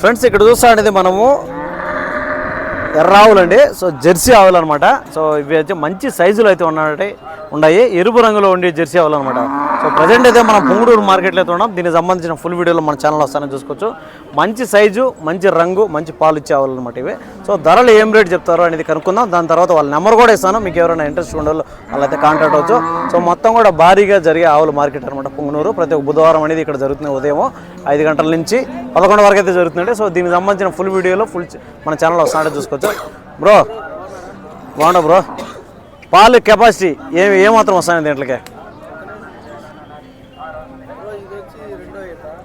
Friends ఇక్కడ చూస్తా అనేది మనము ఎర్ర ఆవులు అండి. సో జెర్సీ ఆవులు అనమాట. సో ఇవి అయితే మంచి సైజులు అయితే ఉన్నాయి. ఎరుపు రంగులో ఉండే జెర్సీ ఆవులు అనమాట. సో ప్రజెంట్ అయితే మనం పొంగుడూరు మార్కెట్లో అయితే ఉన్నాం. దీనికి సంబంధించిన ఫుల్ వీడియోలో మన ఛానల్ వస్తానని చూసుకోవచ్చు. మంచి సైజు, మంచి రంగు, మంచి పాలు ఇచ్చే ఆవులు అనమాట ఇవి. సో ధరలు ఏం రేట్ చెప్తారో అనేది కనుక్కుందాం. దాని తర్వాత వాళ్ళ నెంబర్ కూడా ఇస్తాను. మీకు ఎవరైనా ఇంట్రెస్ట్ ఉండాలో వాళ్ళైతే కాంటాక్ట్ అవ్వచ్చు. సో మొత్తం కూడా భారీగా జరిగే ఆవుల మార్కెట్ అనమాట పొంగునూరు. ప్రతి ఒక్క బుధవారం అనేది ఇక్కడ జరుగుతుంది. ఉదయం 5 గంటల నుంచి 11 వరకు అయితే జరుగుతుంది. సో దీనికి సంబంధించిన ఫుల్ వీడియోలో మన ఛానల్ వస్తానంటే చూసుకోవచ్చు. బ్రో బాగుండవు బ్రో. పాలు కెపాసిటీ ఏమాత్రం వస్తాయి దీంట్లోకి?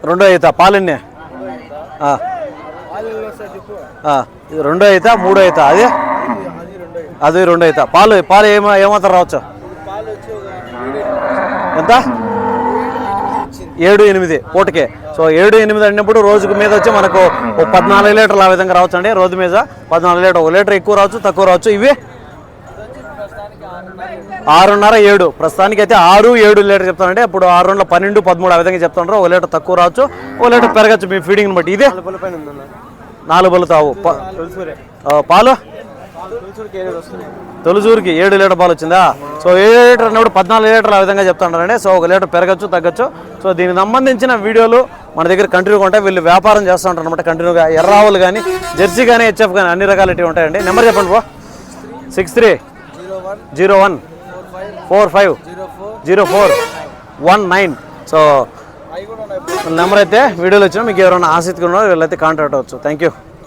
రెండో అవుతా పాలు ఎన్ని? ఇది రెండో అవుతా, మూడో అవుతా? అది రెండో అవుతా. పాలు ఏమాత్రం రావచ్చు? ఎంత? 7-8 పూటకే. సో 7-8 అన్నప్పుడు రోజుకు మీద వచ్చి మనకు 14 లీటర్లు ఆ విధంగా రావచ్చు అండి. రోజు మీద 14 లీటర్. 1 లీటర్ ఎక్కువ రావచ్చు, తక్కువ రావచ్చు. ఇవి 6.5-7. ప్రస్తుతానికి అయితే 6-7 లీటర్ చెప్తానంటే అప్పుడు 6-12-13 ఆ విధంగా చెప్తుంటారు. 1 లీటర్ తక్కువ రావచ్చు, 1 లీటర్ పెరగచ్చు మీ ఫీడింగ్ని బట్టి. ఇదే 4 బళ్ళు తావు. పాలు తొలిచూరుకి 7 లీటర్ పాలు వచ్చిందా? సో 7 లీటర్ అన్నప్పుడు 14 లీటర్లు ఆ విధంగా చెప్తుంటారండి. సో 1 లీటర్ పెరగచ్చు, తగ్గచ్చు. సో దీనికి సంబంధించిన వీడియోలు మన దగ్గర కంటిన్యూగా ఉంటాయి. వీళ్ళు వ్యాపారం చేస్తూ ఉంటారు అనమాట కంటిన్యూగా. ఎర్రావులు కానీ, జెర్సీ కానీ, హెచ్ఎఫ్ కానీ అన్ని రకాలవి ఉంటాయండి. నెంబర్ చెప్పండి బ్రో. 6301450419. సో నెంబర్ అయితే వీడియోలో వచ్చినా మీకు ఎవరైనా ఆసక్తిగా ఉన్నారో వీళ్ళైతే కాంటాక్ట్ అవ్వచ్చు. Thank you.